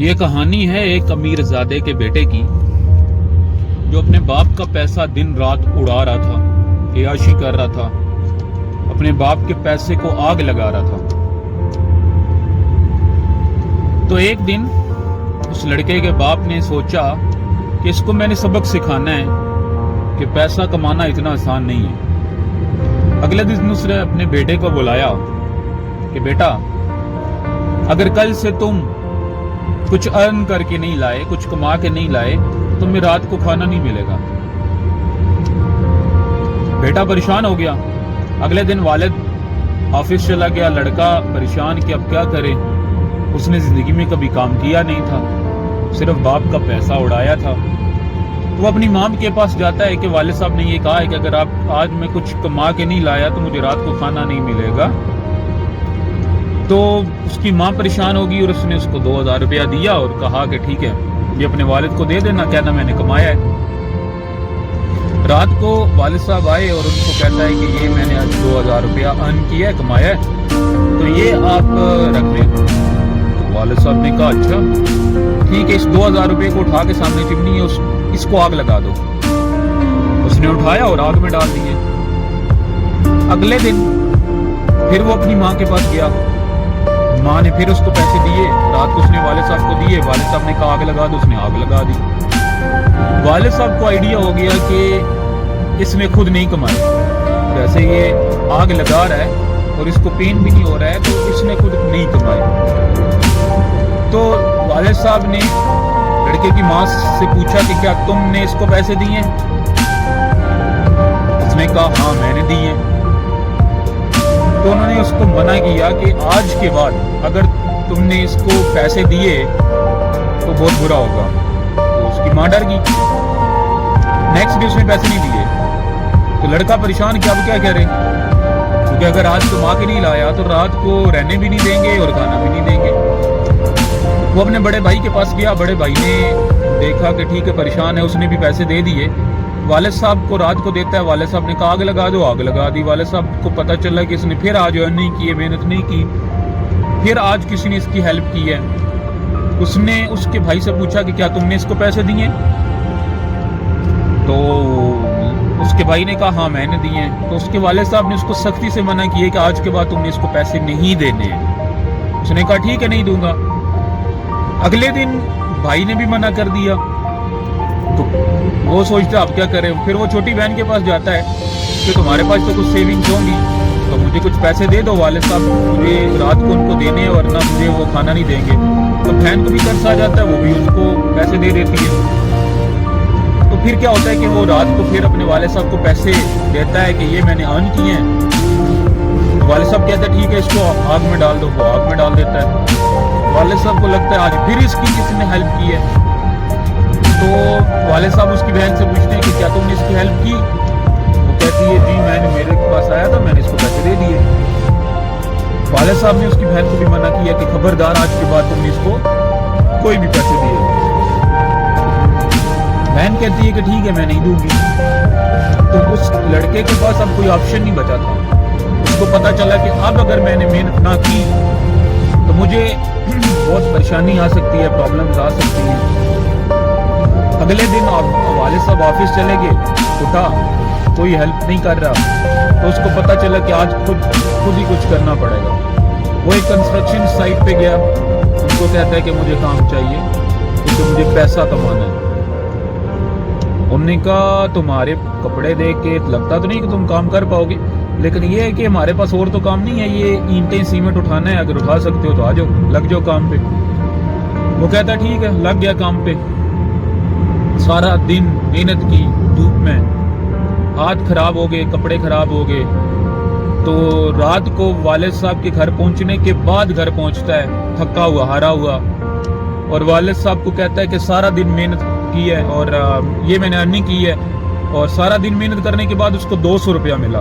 یہ کہانی ہے ایک امیر زادے کے بیٹے کی جو اپنے باپ کا پیسہ دن رات اڑا رہا تھا، عیاشی کر رہا تھا، اپنے باپ کے پیسے کو آگ لگا رہا تھا۔ تو ایک دن اس لڑکے کے باپ نے سوچا کہ اس کو میں نے سبق سکھانا ہے کہ پیسہ کمانا اتنا آسان نہیں ہے۔ اگلے دن اس نے اپنے بیٹے کو بلایا کہ بیٹا، اگر کل سے تم کچھ ارن کر کے نہیں لائے، کچھ کما کے نہیں لائے، تو تمہیں رات کو کھانا نہیں ملے گا۔ بیٹا پریشان ہو گیا۔ اگلے دن والد آفس چلا گیا، لڑکا پریشان کہ اب کیا کرے، اس نے زندگی میں کبھی کام کیا نہیں تھا، صرف باپ کا پیسہ اڑایا تھا۔ تو وہ اپنی ماں کے پاس جاتا ہے کہ والد صاحب نے یہ کہا ہے کہ اگر آج میں کچھ کما کے نہیں لایا تو مجھے رات کو کھانا نہیں ملے گا۔ تو اس کی ماں پریشان ہوگی اور اس نے اس کو 2000 روپیہ دیا اور کہا کہ ٹھیک ہے، یہ اپنے والد کو دے دینا، کہنا میں نے کمایا ہے۔ رات کو والد صاحب آئے اور ان کو کہتا ہے کہ یہ میں نے آج 2000 روپیہ ارن کیا ہے، کمایا ہے، تو یہ آپ رکھ لیں۔ تو والد صاحب نے کہا اچھا ٹھیک ہے، اس 2000 روپے کو اٹھا کے سامنے چمنی ہے، اس کو آگ لگا دو۔ اس نے اٹھایا اور آگ میں ڈال دیے۔ اگلے دن پھر وہ اپنی ماں کے پاس گیا، ماں نے پھر اس کو پیسے دیے، رات کو اس نے والد صاحب کو دیے، والد صاحب نے کہا آگ لگا دو، اس نے آگ لگا دی۔ والد صاحب کو آئیڈیا ہو گیا کہ اس نے خود نہیں کمائی، جیسے یہ آگ لگا رہا ہے اور اس کو پین بھی نہیں ہو رہا ہے تو اس نے خود نہیں کمائی۔ تو والد صاحب نے لڑکے کی ماں سے پوچھا کہ کیا تم نے اس کو پیسے دیے؟ اس نے کہا ہاں میں نے دیے۔ تو انہوں نے اس کو منع کیا کہ آج کے بعد اگر تم نے اس کو پیسے دیے تو بہت برا ہوگا۔ تو اس کی ماں ڈر گئی، نیکسٹ ڈے اس نے پیسے نہیں دیے۔ تو لڑکا پریشان کہ اب کیا کرے، کیونکہ اگر آج کما کے نہیں لایا تو رات کو رہنے بھی نہیں دیں گے اور کھانا بھی نہیں دیں گے۔ وہ اپنے بڑے بھائی کے پاس گیا، بڑے بھائی نے دیکھا کہ ٹھیک ہے پریشان ہے، اس نے بھی پیسے دے دیے۔ والد صاحب کو رات کو دیتا ہے، والد صاحب نے کہا آگ لگا دو، آگ لگا دی۔ والد صاحب کو پتہ چلا کہ اس نے پھر آج ارن نہیں کی، محنت نہیں کی، پھر آج کسی نے اس کی ہیلپ کی ہے۔ اس نے اس کے بھائی سے پوچھا کہ کیا تم نے اس کو پیسے دیے؟ تو اس کے بھائی نے کہا ہاں میں نے دیے ہیں۔ تو اس کے والد صاحب نے اس کو سختی سے منع کیے کہ آج کے بعد تم نے اس کو پیسے نہیں دینے ہیں۔ اس نے کہا ٹھیک ہے نہیں دوں گا۔ اگلے دن بھائی نے بھی منع کر دیا، تو وہ سوچتا اب کیا کرے، پھر وہ چھوٹی بہن کے پاس جاتا ہے کہ تمہارے پاس تو کچھ سیونگز ہوں گی تو مجھے کچھ پیسے دے دو، والد صاحب مجھے رات کو ان کو دینے ہیں ورنہ مجھے وہ کھانا نہیں دیں گے۔ تو بہن کو بھی ترس آ جاتا ہے، وہ بھی اس کو پیسے دے دیتی ہے۔ تو پھر کیا ہوتا ہے کہ وہ رات کو پھر اپنے والد صاحب کو پیسے دیتا ہے کہ یہ میں نے ارن کیے ہیں۔ والد صاحب کہتے ہیں ٹھیک ہے اس کو آگ میں ڈال دو، وہ آگ میں ڈال دیتا ہے۔ والد صاحب کو لگتا ہے آج پھر اس کی کسی نے ہیلپ کی ہے۔ تو والد صاحب اس کی بہن سے پوچھتے ہیں کہ کیا تم نے اس کی ہیلپ کی؟ وہ کہتی ہے جی میں نے، میرے پاس آیا تھا میں نے اس کو پیسے دے دیے۔ والد صاحب نے اس کی بہن کو بھی منع کیا کہ خبردار آج کے بعد تم نے اس کو کوئی بھی پیسے دیے۔ بہن کہتی ہے کہ ٹھیک ہے میں نہیں دوں گی۔ تو اس لڑکے کے پاس اب کوئی آپشن نہیں بچا تھا۔ اس کو پتا چلا کہ اب اگر میں نے محنت نہ کی تو مجھے بہت پریشانی آ سکتی ہے، پرابلمز آ سکتی ہیں۔ اگلے دن والد صاحب آفس چلے گئے، اٹھا کوئی ہیلپ نہیں کر رہا، تو اس کو پتا چلا کہ آج خود ہی کچھ کرنا پڑے گا۔ وہ ایک کنسٹرکشن سائٹ پہ گیا، ان کو کہتا ہے کہ مجھے کام چاہیے کیونکہ مجھے پیسہ کمانا ہے۔ انہوں نے کہا تمہارے کپڑے دیکھ کے لگتا تو نہیں کہ تم کام کر پاؤ گے، لیکن یہ ہے کہ ہمارے پاس اور تو کام نہیں ہے، یہ اینٹیں سیمنٹ اٹھانا ہے، اگر اٹھا سکتے ہو تو آ جاؤ، لگ جاؤ کام پہ۔ وہ کہتا ٹھیک ہے، لگ گیا کام پہ۔ سارا دن محنت کی دھوپ میں، ہاتھ خراب ہو گئے، کپڑے خراب ہو گئے۔ تو رات کو والد صاحب کے گھر پہنچنے کے بعد گھر پہنچتا ہے تھکا ہوا، ہارا ہوا، اور والد صاحب کو کہتا ہے کہ سارا دن محنت کی ہے اور یہ میں نے ارننگ کی ہے، اور سارا دن محنت کرنے کے بعد اس کو 200 روپیہ ملا۔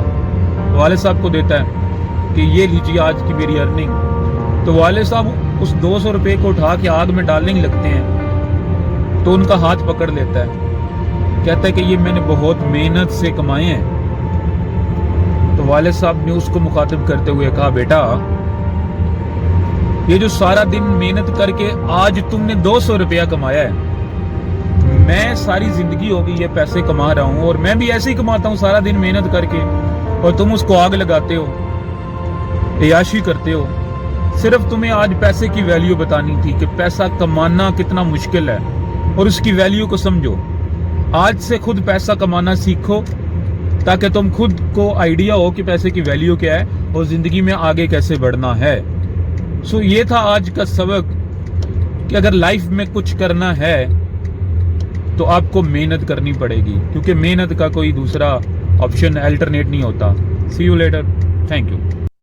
والد صاحب کو دیتا ہے کہ یہ لیجیے آج کی میری ارننگ۔ تو والد صاحب اس 200 روپے کو اٹھا کے آگ میں ڈالنے لگتے ہیں، تو ان کا ہاتھ پکڑ لیتا ہے، کہتا ہے کہ یہ میں نے بہت محنت سے کمائے ہیں۔ تو والد صاحب نے اس کو مخاطب کرتے ہوئے کہا بیٹا یہ جو سارا دن محنت کر کے آج تم نے 200 روپیہ کمایا ہے، میں ساری زندگی ہوگی یہ پیسے کما رہا ہوں، اور میں بھی ایسے ہی کماتا ہوں سارا دن محنت کر کے، اور تم اس کو آگ لگاتے ہو، عیاشی کرتے ہو۔ صرف تمہیں آج پیسے کی ویلیو بتانی تھی کہ پیسہ کمانا کتنا مشکل ہے، اور اس کی ویلیو کو سمجھو۔ آج سے خود پیسہ کمانا سیکھو تاکہ تم خود کو آئیڈیا ہو کہ پیسے کی ویلیو کیا ہے اور زندگی میں آگے کیسے بڑھنا ہے۔ سو یہ تھا آج کا سبق کہ اگر لائف میں کچھ کرنا ہے تو آپ کو محنت کرنی پڑے گی، کیونکہ محنت کا کوئی دوسرا آپشن الٹرنیٹ نہیں ہوتا۔ سی یو لیٹر، تھینک یو۔